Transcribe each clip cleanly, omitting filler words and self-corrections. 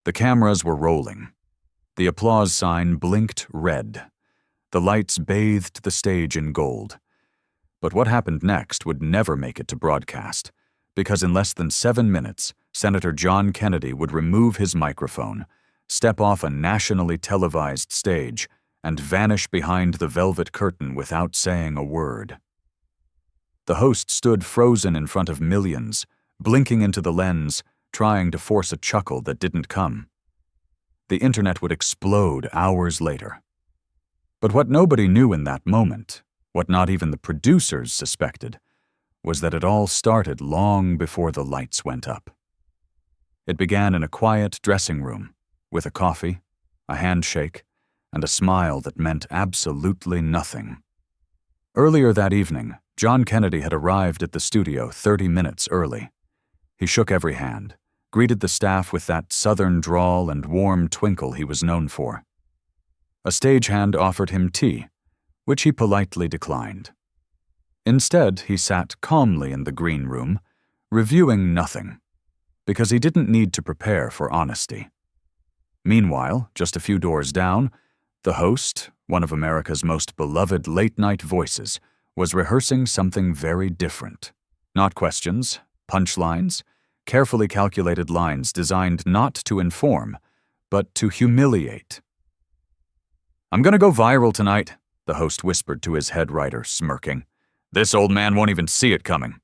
The cameras were rolling. The applause sign blinked red. The lights bathed the stage in gold. But what happened next would never make it to broadcast, because in less than 7 minutes, Senator John Kennedy would remove his microphone, step off a nationally televised stage, and vanish behind the velvet curtain without saying a word. The host stood frozen in front of millions, blinking into the lens, trying to force a chuckle that didn't come. The internet would explode hours later. But what nobody knew in that moment, what not even the producers suspected, was that it all started long before the lights went up. It began in a quiet dressing room, with a coffee, a handshake, and a smile that meant absolutely nothing. Earlier that evening, John Kennedy had arrived at the studio 30 minutes early. He shook every hand, greeted the staff with that southern drawl and warm twinkle he was known for. A stagehand offered him tea, which he politely declined. Instead, he sat calmly in the green room, reviewing nothing, because he didn't need to prepare for honesty. Meanwhile, just a few doors down, the host, one of America's most beloved late-night voices, was rehearsing something very different. Not questions, punchlines, carefully calculated lines designed not to inform, but to humiliate. "I'm gonna go viral tonight," the host whispered to his head writer, smirking. "This old man won't even see it coming."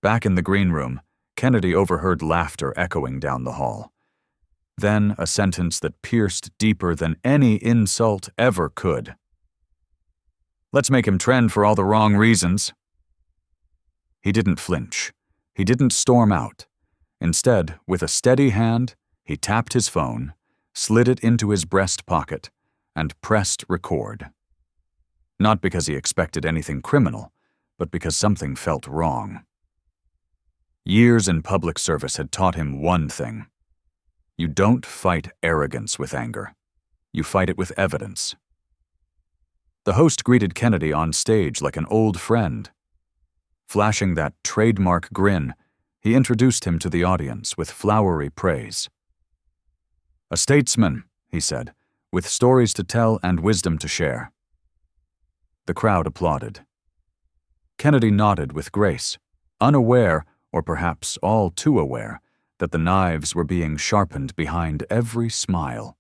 Back in the green room, Kennedy overheard laughter echoing down the hall. Then a sentence that pierced deeper than any insult ever could. "Let's make him trend for all the wrong reasons." He didn't flinch. He didn't storm out. Instead, with a steady hand, he tapped his phone, slid it into his breast pocket, and pressed record. Not because he expected anything criminal, but because something felt wrong. Years in public service had taught him one thing. You don't fight arrogance with anger. You fight it with evidence. The host greeted Kennedy on stage like an old friend. Flashing that trademark grin, he introduced him to the audience with flowery praise. "A statesman," he said, "with stories to tell and wisdom to share." The crowd applauded. Kennedy nodded with grace, unaware, or perhaps all too aware, that the knives were being sharpened behind every smile.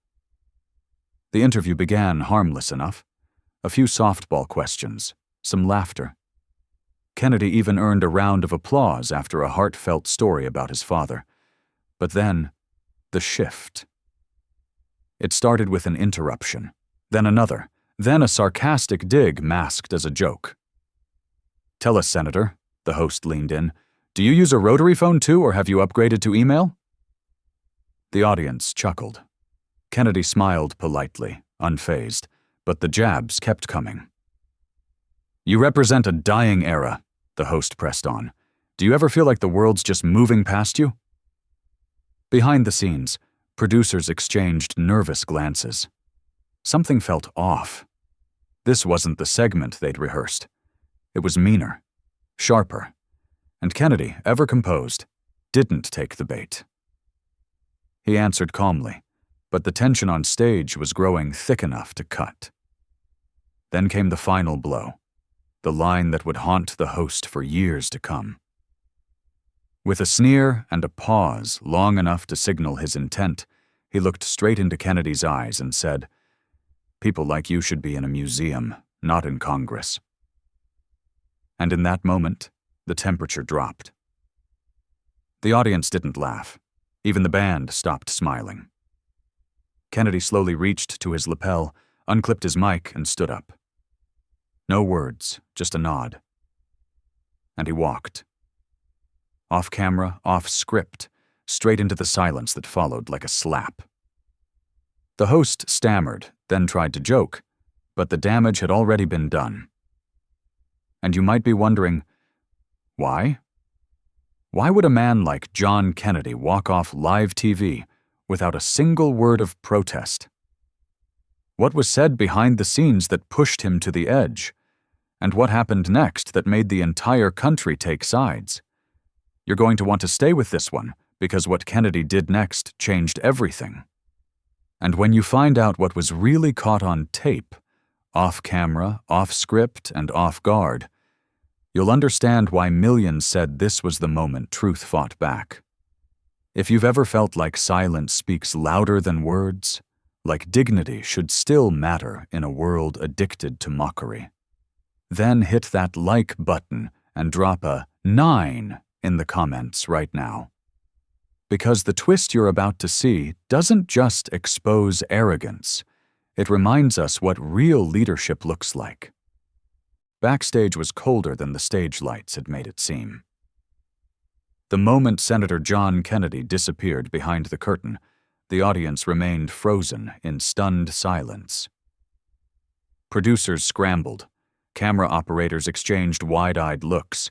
The interview began harmless enough. A few softball questions, some laughter. Kennedy even earned a round of applause after a heartfelt story about his father. But then, the shift. It started with an interruption, then another, then a sarcastic dig masked as a joke. "Tell us, Senator," the host leaned in, "do you use a rotary phone too, or have you upgraded to email?" The audience chuckled. Kennedy smiled politely, unfazed, but the jabs kept coming. "You represent a dying era," the host pressed on. "Do you ever feel like the world's just moving past you?" Behind the scenes, producers exchanged nervous glances. Something felt off. This wasn't the segment they'd rehearsed. It was meaner, sharper, and Kennedy, ever composed, didn't take the bait. He answered calmly, but the tension on stage was growing thick enough to cut. Then came the final blow, the line that would haunt the host for years to come. With a sneer and a pause long enough to signal his intent, he looked straight into Kennedy's eyes and said, "People like you should be in a museum, not in Congress." And in that moment, the temperature dropped. The audience didn't laugh. Even the band stopped smiling. Kennedy slowly reached to his lapel, unclipped his mic, and stood up. No words, just a nod. And he walked. Off camera, off script, straight into the silence that followed like a slap. The host stammered, then tried to joke, but the damage had already been done. And you might be wondering, why? Why would a man like John Kennedy walk off live TV without a single word of protest? What was said behind the scenes that pushed him to the edge? And what happened next that made the entire country take sides? You're going to want to stay with this one, because what Kennedy did next changed everything. And when you find out what was really caught on tape, off camera, off script, and off guard, you'll understand why millions said this was the moment truth fought back. If you've ever felt like silence speaks louder than words, like dignity should still matter in a world addicted to mockery, then hit that like button and drop a 9 in the comments right now. Because the twist you're about to see doesn't just expose arrogance, it reminds us what real leadership looks like. Backstage was colder than the stage lights had made it seem. The moment Senator John Kennedy disappeared behind the curtain, the audience remained frozen in stunned silence. Producers scrambled. Camera operators exchanged wide-eyed looks.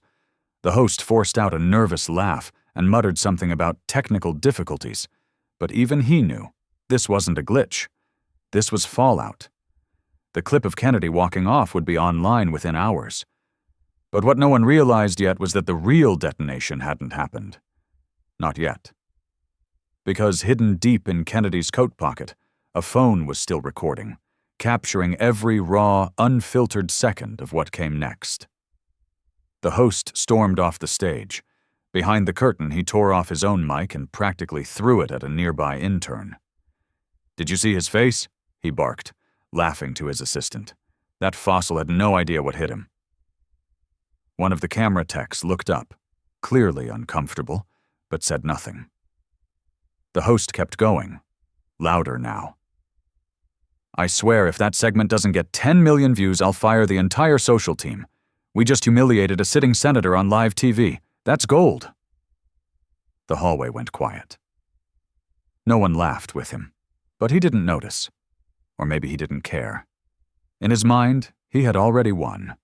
The host forced out a nervous laugh and muttered something about technical difficulties, but even he knew this wasn't a glitch. This was fallout. The clip of Kennedy walking off would be online within hours. But what no one realized yet was that the real detonation hadn't happened. Not yet. Because hidden deep in Kennedy's coat pocket, a phone was still recording, capturing every raw, unfiltered second of what came next. The host stormed off the stage. Behind the curtain, he tore off his own mic and practically threw it at a nearby intern. "Did you see his face?" he barked, laughing to his assistant. That fossil had no idea what hit him. One of the camera techs looked up, clearly uncomfortable, but said nothing. The host kept going, louder now. "I swear if that segment doesn't get 10 million views, I'll fire the entire social team. We just humiliated a sitting senator on live TV. That's gold." The hallway went quiet. No one laughed with him, but he didn't notice. Or maybe he didn't care. In his mind, he had already won.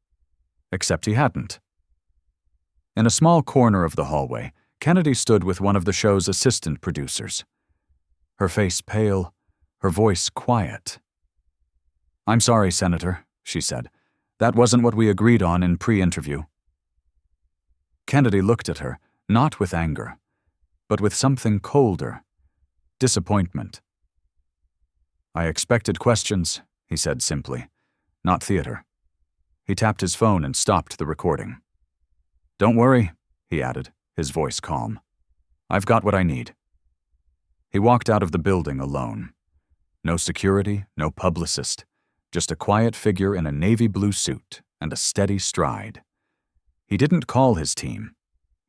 Except he hadn't. In a small corner of the hallway, Kennedy stood with one of the show's assistant producers. Her face pale, her voice quiet. "I'm sorry, Senator," she said. "That wasn't what we agreed on in pre-interview." Kennedy looked at her, not with anger, but with something colder. Disappointment. "I expected questions," he said simply, "not theater." He tapped his phone and stopped the recording. "Don't worry," he added, his voice calm. "I've got what I need." He walked out of the building alone. No security, no publicist, just a quiet figure in a navy blue suit and a steady stride. He didn't call his team.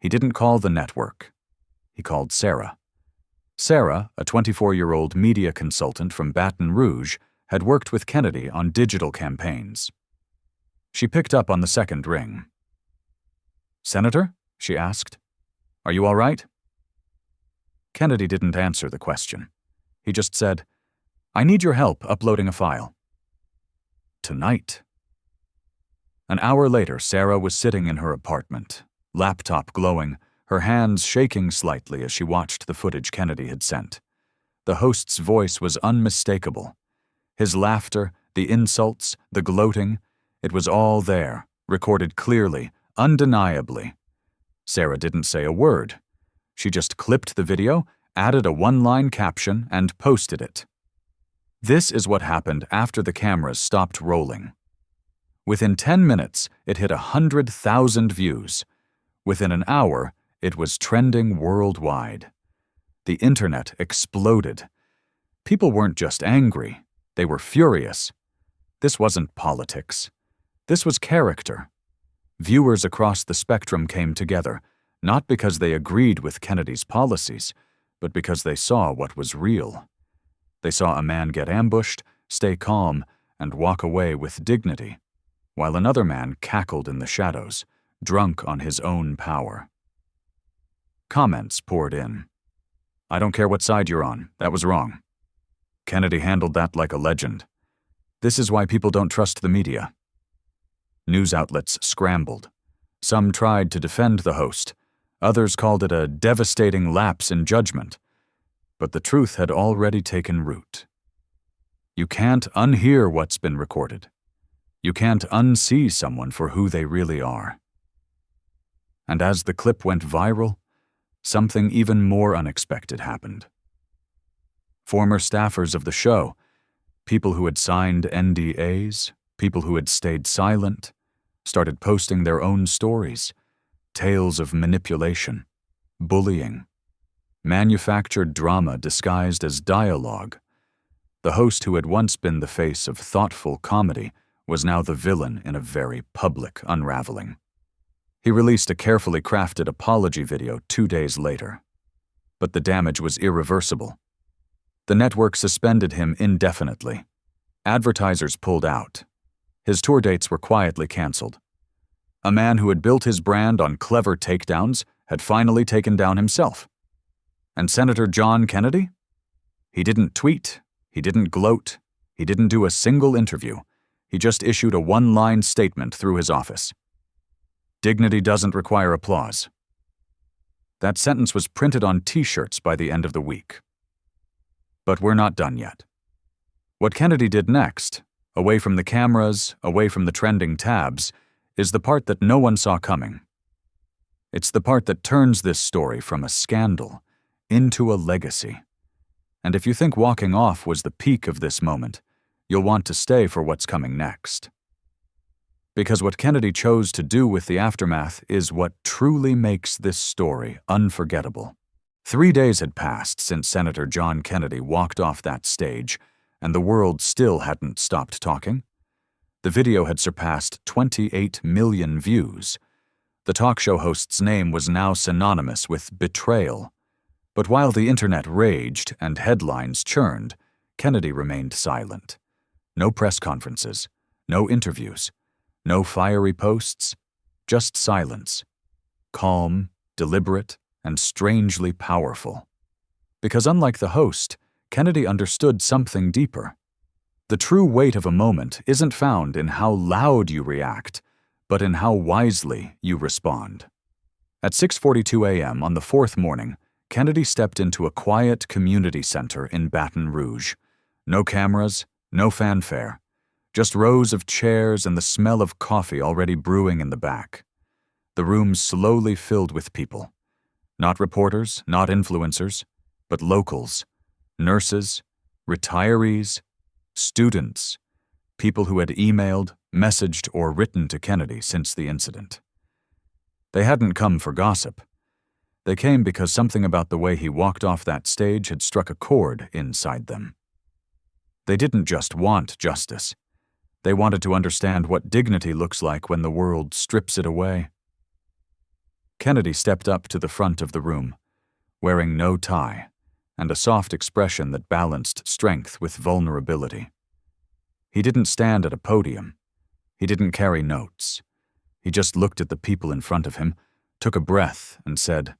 He didn't call the network. He called Sarah. Sarah, a 24-year-old media consultant from Baton Rouge, had worked with Kennedy on digital campaigns. She picked up on the second ring. "Senator?" she asked. "Are you all right?" Kennedy didn't answer the question. He just said, "I need your help uploading a file." Tonight. An hour later, Sarah was sitting in her apartment, laptop glowing, her hands shaking slightly as she watched the footage Kennedy had sent. The host's voice was unmistakable. His laughter, the insults, the gloating, it was all there, recorded clearly, undeniably. Sarah didn't say a word. She just clipped the video, added a one-line caption, and posted it. This is what happened after the cameras stopped rolling. Within 10 minutes, it hit 100,000 views. Within an hour, it was trending worldwide. The internet exploded. People weren't just angry, they were furious. This wasn't politics. This was character. Viewers across the spectrum came together, not because they agreed with Kennedy's policies, but because they saw what was real. They saw a man get ambushed, stay calm, and walk away with dignity, while another man cackled in the shadows, drunk on his own power. Comments poured in. "I don't care what side you're on, that was wrong. Kennedy handled that like a legend. This is why people don't trust the media." News outlets scrambled. Some tried to defend the host. Others called it a devastating lapse in judgment. But the truth had already taken root. You can't unhear what's been recorded. You can't unsee someone for who they really are. And as the clip went viral, something even more unexpected happened. Former staffers of the show, people who had signed NDAs, people who had stayed silent, started posting their own stories, tales of manipulation, bullying, manufactured drama disguised as dialogue. The host who had once been the face of thoughtful comedy was now the villain in a very public unraveling. He released a carefully crafted apology video 2 days later. But the damage was irreversible. The network suspended him indefinitely. Advertisers pulled out. His tour dates were quietly canceled. A man who had built his brand on clever takedowns had finally taken down himself. And Senator John Kennedy? He didn't tweet, he didn't gloat, he didn't do a single interview. He just issued a one-line statement through his office. Dignity doesn't require applause. That sentence was printed on T-shirts by the end of the week. But we're not done yet. What Kennedy did next, away from the cameras, away from the trending tabs, is the part that no one saw coming. It's the part that turns this story from a scandal into a legacy. And if you think walking off was the peak of this moment, you'll want to stay for what's coming next. Because what Kennedy chose to do with the aftermath is what truly makes this story unforgettable. 3 days had passed since Senator John Kennedy walked off that stage, and the world still hadn't stopped talking. The video had surpassed 28 million views. The talk show host's name was now synonymous with betrayal. But while the internet raged and headlines churned, Kennedy remained silent. No press conferences, no interviews, no fiery posts, just silence. Calm, deliberate, and strangely powerful. Because unlike the host, Kennedy understood something deeper. The true weight of a moment isn't found in how loud you react, but in how wisely you respond. At 6:42 a.m. on the 4th morning, Kennedy stepped into a quiet community center in Baton Rouge. No cameras, no fanfare, just rows of chairs and the smell of coffee already brewing in the back. The room slowly filled with people. Not reporters, not influencers, but locals, nurses, retirees, students, people who had emailed, messaged, or written to Kennedy since the incident. They hadn't come for gossip. They came because something about the way he walked off that stage had struck a chord inside them. They didn't just want justice. They wanted to understand what dignity looks like when the world strips it away. Kennedy stepped up to the front of the room, wearing no tie, and a soft expression that balanced strength with vulnerability. He didn't stand at a podium. He didn't carry notes. He just looked at the people in front of him, took a breath, and said,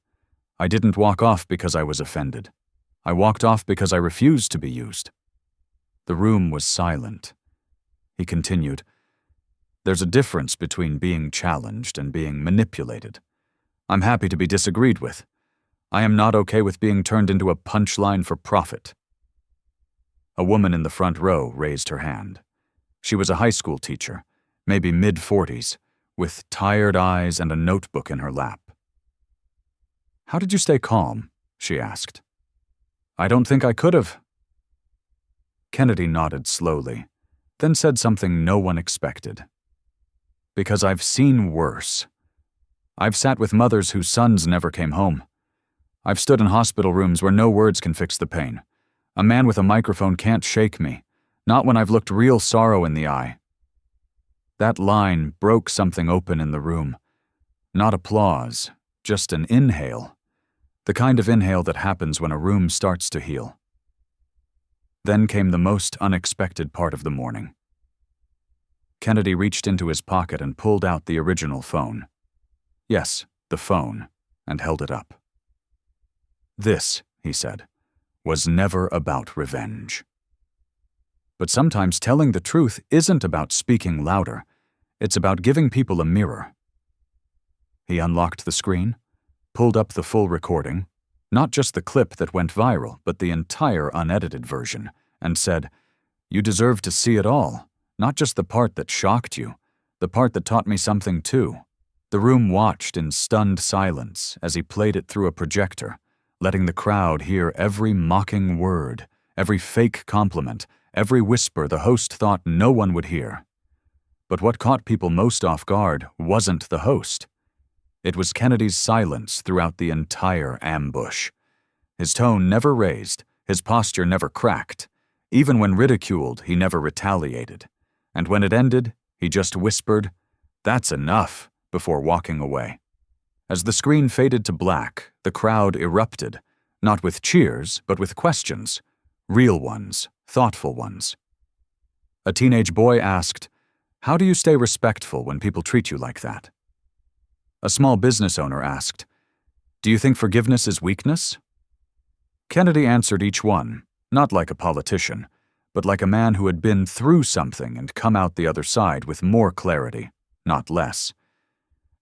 "I didn't walk off because I was offended. I walked off because I refused to be used." The room was silent. He continued, "There's a difference between being challenged and being manipulated. I'm happy to be disagreed with. I am not okay with being turned into a punchline for profit." A woman in the front row raised her hand. She was a high school teacher, maybe mid-40s, with tired eyes and a notebook in her lap. "How did you stay calm?" she asked. "I don't think I could have." Kennedy nodded slowly, then said something no one expected. "Because I've seen worse. I've sat with mothers whose sons never came home. I've stood in hospital rooms where no words can fix the pain. A man with a microphone can't shake me, not when I've looked real sorrow in the eye." That line broke something open in the room. Not applause, just an inhale. The kind of inhale that happens when a room starts to heal. Then came the most unexpected part of the morning. Kennedy reached into his pocket and pulled out the original phone. Yes, the phone, and held it up. "This," he said, "was never about revenge." But sometimes telling the truth isn't about speaking louder. It's about giving people a mirror. He unlocked the screen, pulled up the full recording, not just the clip that went viral, but the entire unedited version, and said, "You deserve to see it all, not just the part that shocked you, the part that taught me something too. The room watched in stunned silence as he played it through a projector, letting the crowd hear every mocking word, every fake compliment, every whisper the host thought no one would hear. But what caught people most off guard wasn't the host. It was Kennedy's silence throughout the entire ambush. His tone never raised, his posture never cracked. Even when ridiculed, he never retaliated. And when it ended, he just whispered, "That's enough," before walking away. As the screen faded to black, the crowd erupted, not with cheers, but with questions. Real ones, thoughtful ones. A teenage boy asked, "How do you stay respectful when people treat you like that?" A small business owner asked, "Do you think forgiveness is weakness?" Kennedy answered each one, not like a politician, but like a man who had been through something and come out the other side with more clarity, not less.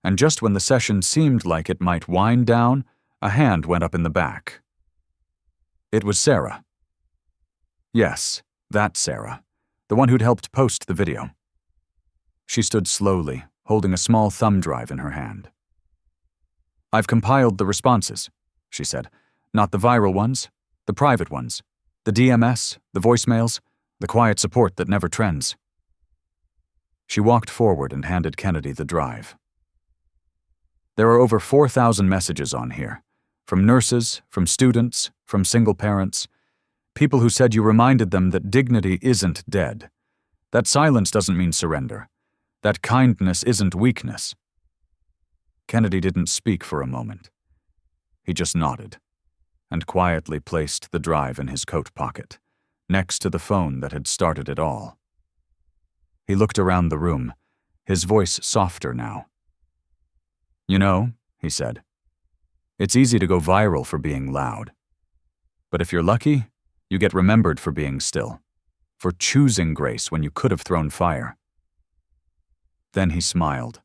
And just when the session seemed like it might wind down, a hand went up in the back. It was Sarah. Yes, that Sarah, the one who'd helped post the video. She stood slowly, holding a small thumb drive in her hand. "I've compiled the responses," she said. "Not the viral ones, the private ones, the DMS, the voicemails, the quiet support that never trends." She walked forward and handed Kennedy the drive. There are over 4,000 messages on here, from nurses, from students, from single parents, people who said you reminded them that dignity isn't dead, that silence doesn't mean surrender, that kindness isn't weakness. Kennedy didn't speak for a moment. He just nodded, and quietly placed the drive in his coat pocket, next to the phone that had started it all. He looked around the room, his voice softer now. "You know," he said, "it's easy to go viral for being loud. But if you're lucky, you get remembered for being still, for choosing grace when you could have thrown fire." Then he smiled.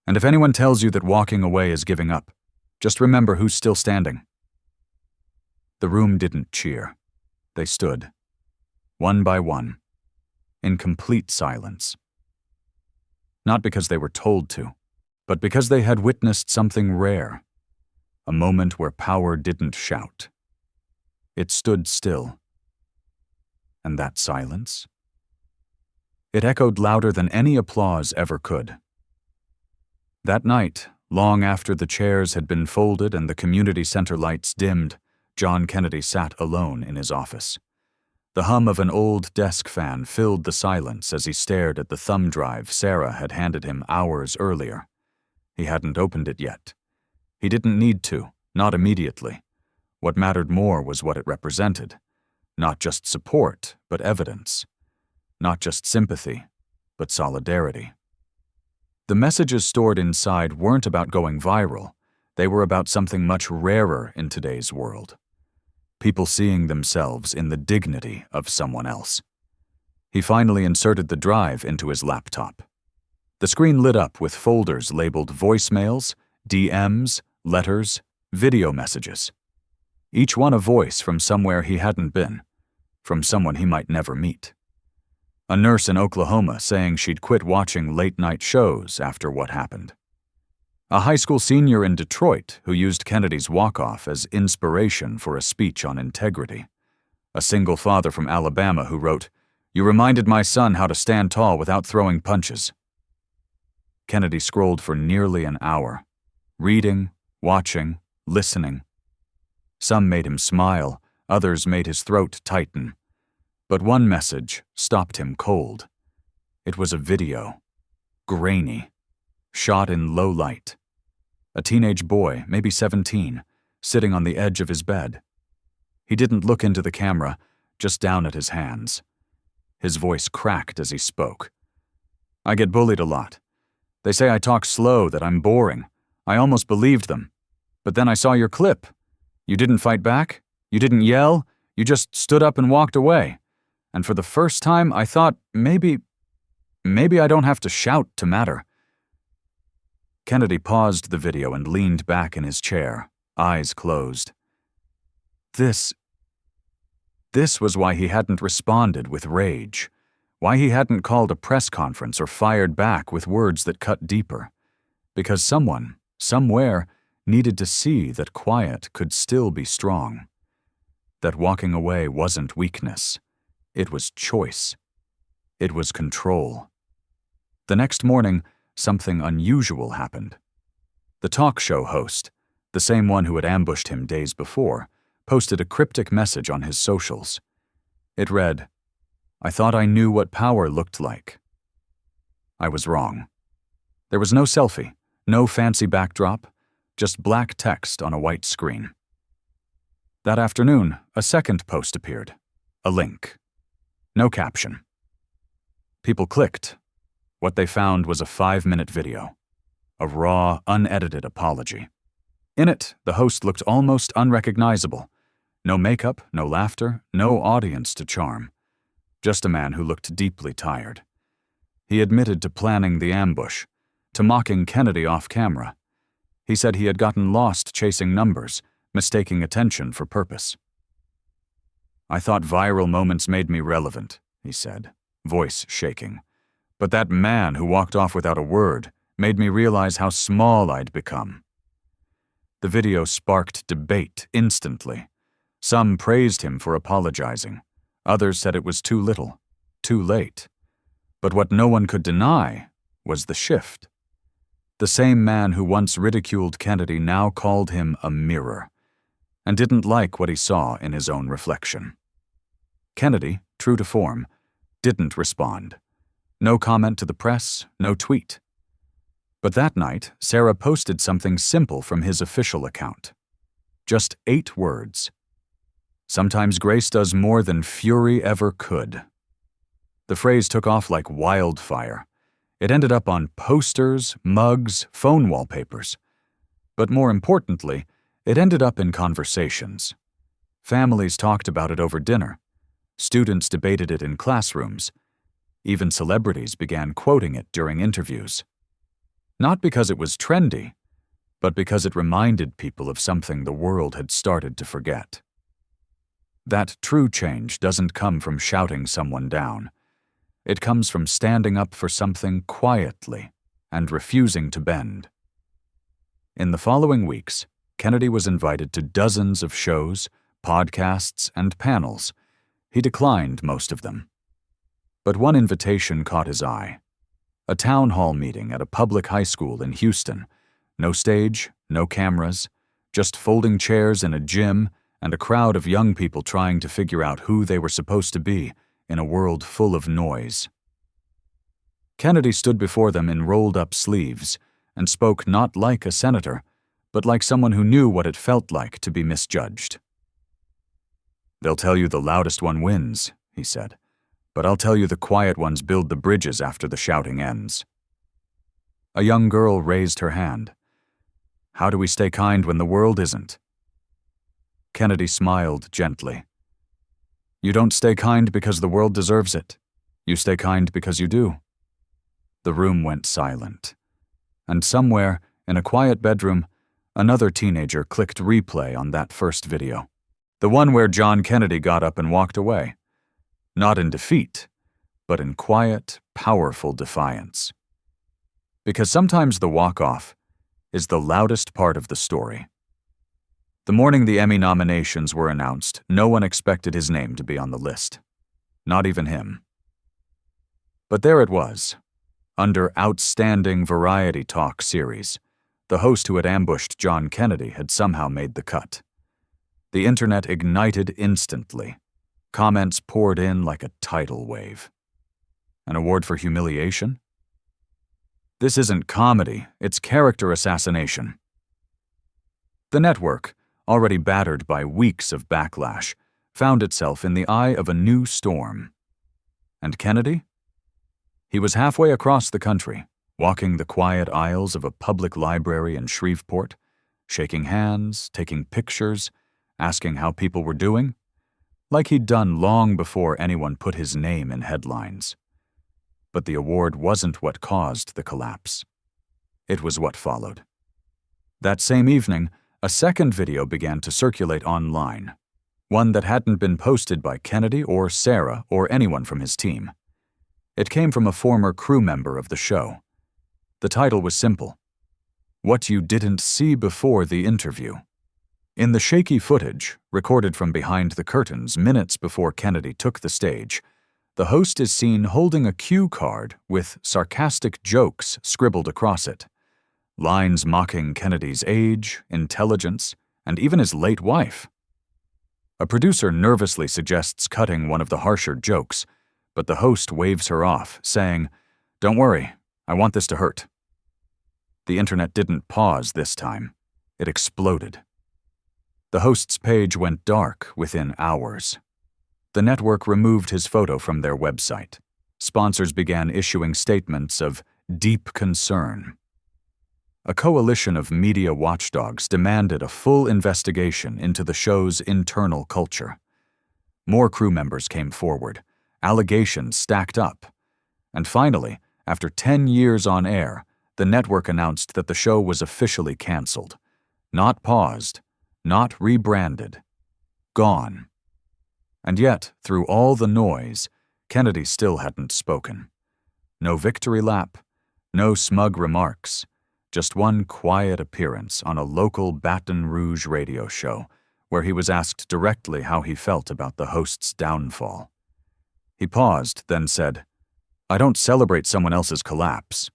"And if anyone tells you that walking away is giving up, just remember who's still standing." The room didn't cheer. They stood, one by one, in complete silence. Not because they were told to, but because they had witnessed something rare, a moment where power didn't shout. It stood still. And that silence? It echoed louder than any applause ever could. That night, long after the chairs had been folded and the community center lights dimmed, John Kennedy sat alone in his office. The hum of an old desk fan filled the silence as he stared at the thumb drive Sarah had handed him hours earlier. He hadn't opened it yet. He didn't need to, not immediately. What mattered more was what it represented. Not just support, but evidence. Not just sympathy, but solidarity. The messages stored inside weren't about going viral. They were about something much rarer in today's world. People seeing themselves in the dignity of someone else. He finally inserted the drive into his laptop. The screen lit up with folders labeled voicemails, DMs, letters, video messages. Each one a voice from somewhere he hadn't been, from someone he might never meet. A nurse in Oklahoma saying she'd quit watching late-night shows after what happened. A high school senior in Detroit who used Kennedy's walk-off as inspiration for a speech on integrity. A single father from Alabama who wrote, "You reminded my son how to stand tall without throwing punches." Kennedy scrolled for nearly an hour, reading, watching, listening. Some made him smile, others made his throat tighten. But one message stopped him cold. It was a video, grainy, shot in low light. A teenage boy, maybe 17, sitting on the edge of his bed. He didn't look into the camera, just down at his hands. His voice cracked as he spoke. "I get bullied a lot. They say I talk slow, that I'm boring. I almost believed them. But then I saw your clip. You didn't fight back. You didn't yell. You just stood up and walked away. And for the first time, I thought, maybe I don't have to shout to matter." Kennedy paused the video and leaned back in his chair, eyes closed. This was why he hadn't responded with rage, why he hadn't called a press conference or fired back with words that cut deeper. Because someone, somewhere, needed to see that quiet could still be strong. That walking away wasn't weakness. It was choice. It was control. The next morning, something unusual happened. The talk show host, the same one who had ambushed him days before, posted a cryptic message on his socials. It read, "I thought I knew what power looked like." I was wrong. There was no selfie, no fancy backdrop, just black text on a white screen. That afternoon, a second post appeared. A link. No caption. People clicked. What they found was a 5-minute video. A raw, unedited apology. In it, the host looked almost unrecognizable. No makeup, no laughter, no audience to charm. Just a man who looked deeply tired. He admitted to planning the ambush, to mocking Kennedy off camera. He said he had gotten lost chasing numbers, mistaking attention for purpose. "I thought viral moments made me relevant," he said, voice shaking. "But that man who walked off without a word made me realize how small I'd become." The video sparked debate instantly. Some praised him for apologizing. Others said it was too little, too late. But what no one could deny was the shift. The same man who once ridiculed Kennedy now called him a mirror, and didn't like what he saw in his own reflection. Kennedy, true to form, didn't respond. No comment to the press, no tweet. But that night, Sarah posted something simple from his official account. Just 8 words. "Sometimes grace does more than fury ever could." The phrase took off like wildfire. It ended up on posters, mugs, phone wallpapers. But more importantly, it ended up in conversations. Families talked about it over dinner. Students debated it in classrooms. Even celebrities began quoting it during interviews. Not because it was trendy, but because it reminded people of something the world had started to forget. That true change doesn't come from shouting someone down. It comes from standing up for something quietly and refusing to bend. In the following weeks, Kennedy was invited to dozens of shows, podcasts, and panels. He declined most of them. But one invitation caught his eye. A town hall meeting at a public high school in Houston. No stage, no cameras, just folding chairs in a gym and a crowd of young people trying to figure out who they were supposed to be in a world full of noise. Kennedy stood before them in rolled-up sleeves and spoke not like a senator, but like someone who knew what it felt like to be misjudged. "They'll tell you the loudest one wins," he said, "but I'll tell you the quiet ones build the bridges after the shouting ends." A young girl raised her hand. "How do we stay kind when the world isn't?" Kennedy smiled gently. "You don't stay kind because the world deserves it. You stay kind because you do." The room went silent. And somewhere, in a quiet bedroom, another teenager clicked replay on that first video. The one where John Kennedy got up and walked away. Not in defeat, but in quiet, powerful defiance. Because sometimes the walk-off is the loudest part of the story. The morning the Emmy nominations were announced, no one expected his name to be on the list. Not even him. But there it was, under Outstanding Variety Talk series. The host who had ambushed John Kennedy had somehow made the cut. The internet ignited instantly. Comments poured in like a tidal wave. An award for humiliation? This isn't comedy, it's character assassination. The network, already battered by weeks of backlash, found itself in the eye of a new storm. And Kennedy? He was halfway across the country, walking the quiet aisles of a public library in Shreveport, shaking hands, taking pictures, asking how people were doing, like he'd done long before anyone put his name in headlines. But the award wasn't what caused the collapse. It was what followed. That same evening, a second video began to circulate online, one that hadn't been posted by Kennedy or Sarah or anyone from his team. It came from a former crew member of the show. The title was simple: What you didn't see before the interview. In the shaky footage, recorded from behind the curtains minutes before Kennedy took the stage, the host is seen holding a cue card with sarcastic jokes scribbled across it. Lines mocking Kennedy's age, intelligence, and even his late wife. A producer nervously suggests cutting one of the harsher jokes, but the host waves her off, saying, "Don't worry, I want this to hurt." The internet didn't pause this time. It exploded. The host's page went dark within hours. The network removed his photo from their website. Sponsors began issuing statements of deep concern. A coalition of media watchdogs demanded a full investigation into the show's internal culture. More crew members came forward, allegations stacked up. And finally, after 10 years on air, the network announced that the show was officially canceled. Not paused, not rebranded. Gone. And yet, through all the noise, Kennedy still hadn't spoken. No victory lap, no smug remarks, just one quiet appearance on a local Baton Rouge radio show where he was asked directly how he felt about the host's downfall. He paused, then said, "I don't celebrate someone else's collapse.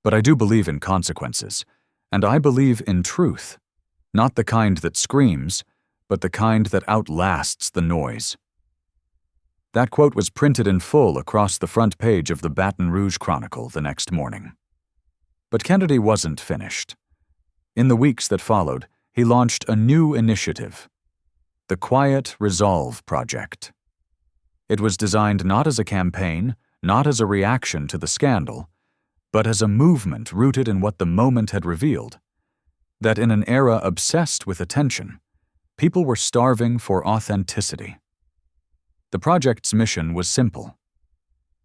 But I do believe in consequences, and I believe in truth, not the kind that screams, but the kind that outlasts the noise." That quote was printed in full across the front page of the Baton Rouge Chronicle the next morning. But Kennedy wasn't finished. In the weeks that followed, he launched a new initiative, the Quiet Resolve Project. It was designed not as a campaign, not as a reaction to the scandal, but as a movement rooted in what the moment had revealed, that in an era obsessed with attention, people were starving for authenticity. The project's mission was simple: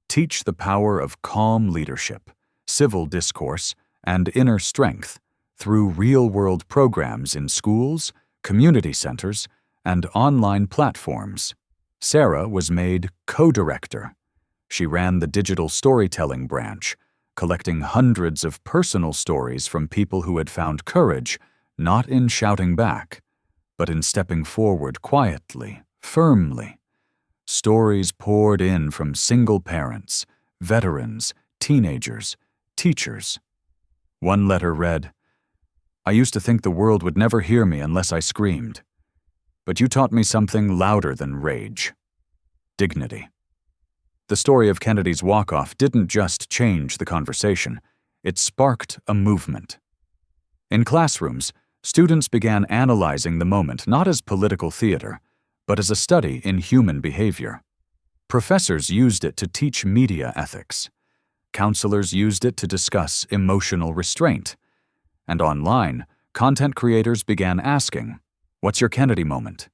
teach the power of calm leadership, civil discourse, and inner strength through real-world programs in schools, community centers, and online platforms. Sarah was made co-director. She ran the digital storytelling branch, collecting hundreds of personal stories from people who had found courage, not in shouting back, but in stepping forward quietly, firmly. Stories poured in from single parents, veterans, teenagers, teachers. One letter read, "I used to think the world would never hear me unless I screamed. But you taught me something louder than rage: dignity." The story of Kennedy's walk-off didn't just change the conversation, it sparked a movement. In classrooms, students began analyzing the moment not as political theater, but as a study in human behavior. Professors used it to teach media ethics. Counselors used it to discuss emotional restraint. And online, content creators began asking, "What's your Kennedy moment?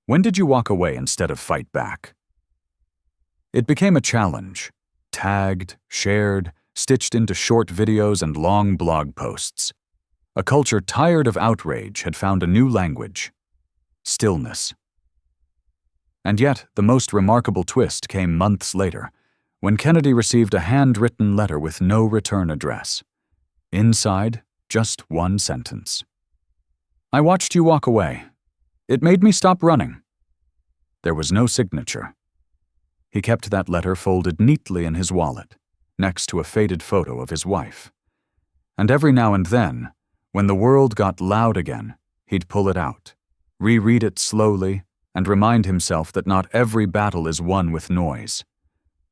When did you walk away instead of fight back?" It became a challenge, tagged, shared, stitched into short videos and long blog posts. A culture tired of outrage had found a new language: stillness. And yet, the most remarkable twist came months later, when Kennedy received a handwritten letter with no return address. Inside, just one sentence: "I watched you walk away. It made me stop running." There was no signature. He kept that letter folded neatly in his wallet, next to a faded photo of his wife. And every now and then, when the world got loud again, he'd pull it out, reread it slowly, and remind himself that not every battle is won with noise.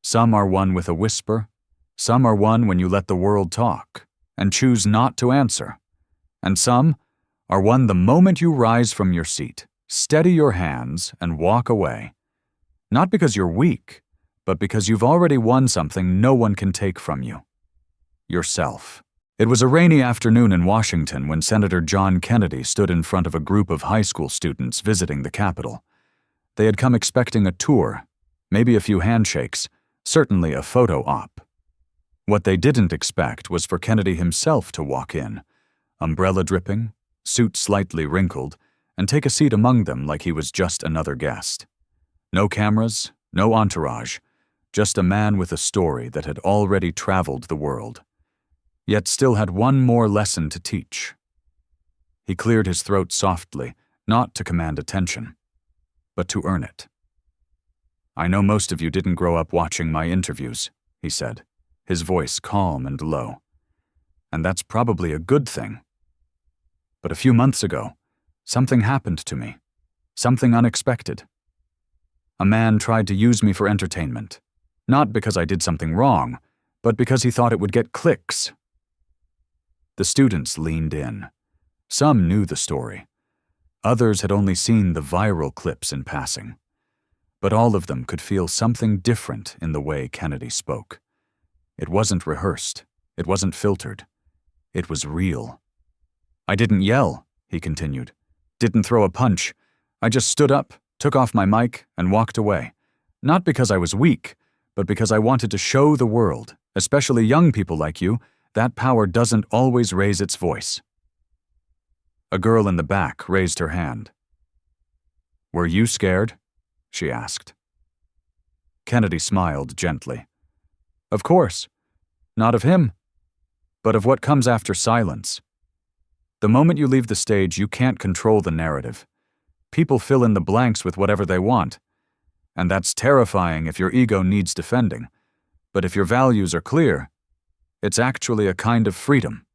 Some are won with a whisper, some are won when you let the world talk and choose not to answer, and some are won the moment you rise from your seat, steady your hands, and walk away. Not because you're weak, but because you've already won something no one can take from you: yourself. It was a rainy afternoon in Washington when Senator John Kennedy stood in front of a group of high school students visiting the Capitol. They had come expecting a tour, maybe a few handshakes, certainly a photo op. What they didn't expect was for Kennedy himself to walk in, umbrella dripping, suit slightly wrinkled, and take a seat among them like he was just another guest. No cameras, no entourage, just a man with a story that had already traveled the world. yet still had one more lesson to teach. He cleared his throat softly, not to command attention, but to earn it. "I know most of you didn't grow up watching my interviews," he said, his voice calm and low. "And that's probably a good thing. But a few months ago, something happened to me. Something unexpected. A man tried to use me for entertainment, not because I did something wrong, but because he thought it would get clicks." The students leaned in. Some knew the story. Others had only seen the viral clips in passing. But all of them could feel something different in the way Kennedy spoke. It wasn't rehearsed. It wasn't filtered. It was real. "I didn't yell," he continued. "Didn't throw a punch. I just stood up, took off my mic, and walked away. Not because I was weak, but because I wanted to show the world, especially young people like you, that power doesn't always raise its voice." A girl in the back raised her hand. "Were you scared?" she asked. Kennedy smiled gently. "Of course. Not of him, but of what comes after silence. The moment you leave the stage, you can't control the narrative. People fill in the blanks with whatever they want. And that's terrifying if your ego needs defending. But if your values are clear, it's actually a kind of freedom."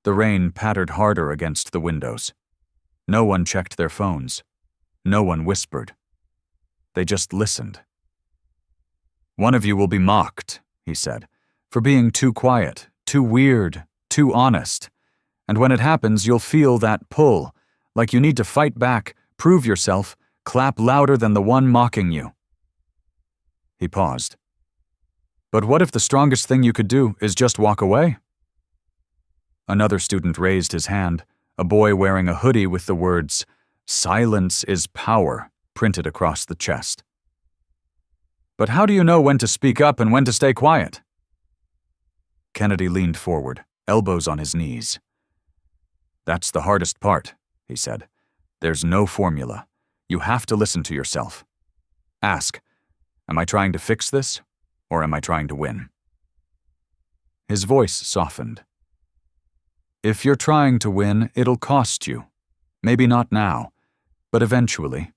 The rain pattered harder against the windows. No one checked their phones. No one whispered. They just listened. "One of you will be mocked," he said, "for being too quiet, too weird, too honest. And when it happens, you'll feel that pull, like you need to fight back, prove yourself, clap louder than the one mocking you." He paused. "But what if the strongest thing you could do is just walk away?" Another student raised his hand, a boy wearing a hoodie with the words, "Silence is power," printed across the chest. "But how do you know when to speak up and when to stay quiet?" Kennedy leaned forward, elbows on his knees. "That's the hardest part," he said. "There's no formula. You have to listen to yourself. Ask, am I trying to fix this, or am I trying to win?" His voice softened. "If you're trying to win, it'll cost you. Maybe not now, but eventually.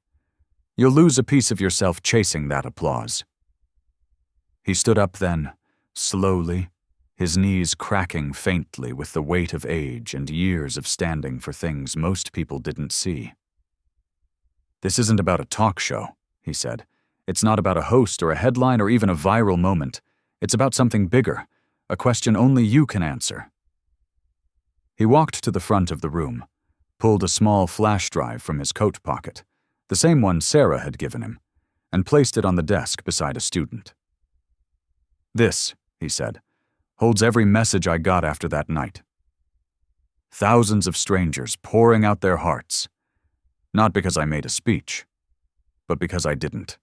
You'll lose a piece of yourself chasing that applause." He stood up then, slowly, his knees cracking faintly with the weight of age and years of standing for things most people didn't see. "This isn't about a talk show," he said. "It's not about a host or a headline or even a viral moment. It's about something bigger, a question only you can answer." He walked to the front of the room, pulled a small flash drive from his coat pocket, the same one Sarah had given him, and placed it on the desk beside a student. "This," he said, "holds every message I got after that night. Thousands of strangers pouring out their hearts, not because I made a speech, but because I didn't."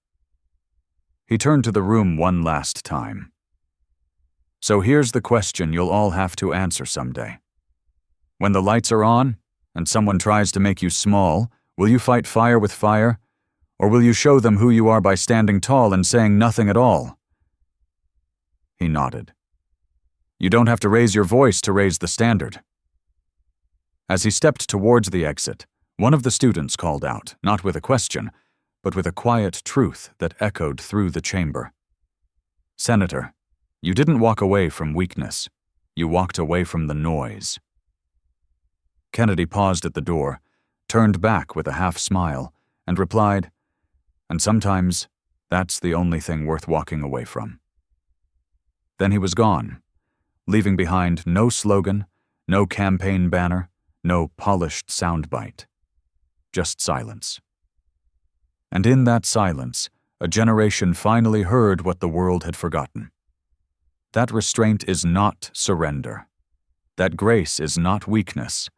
He turned to the room one last time. "So here's the question you'll all have to answer someday. When the lights are on, and someone tries to make you small, will you fight fire with fire, or will you show them who you are by standing tall and saying nothing at all?" He nodded. "You don't have to raise your voice to raise the standard." As he stepped towards the exit, one of the students called out, not with a question, but with a quiet truth that echoed through the chamber. "Senator, you didn't walk away from weakness. You walked away from the noise." Kennedy paused at the door, turned back with a half-smile, and replied, "And sometimes that's the only thing worth walking away from." Then he was gone, leaving behind no slogan, no campaign banner, no polished soundbite. Just silence. And in that silence, a generation finally heard what the world had forgotten. That restraint is not surrender. That grace is not weakness.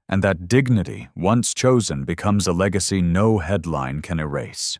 And that dignity, once chosen, becomes a legacy no headline can erase.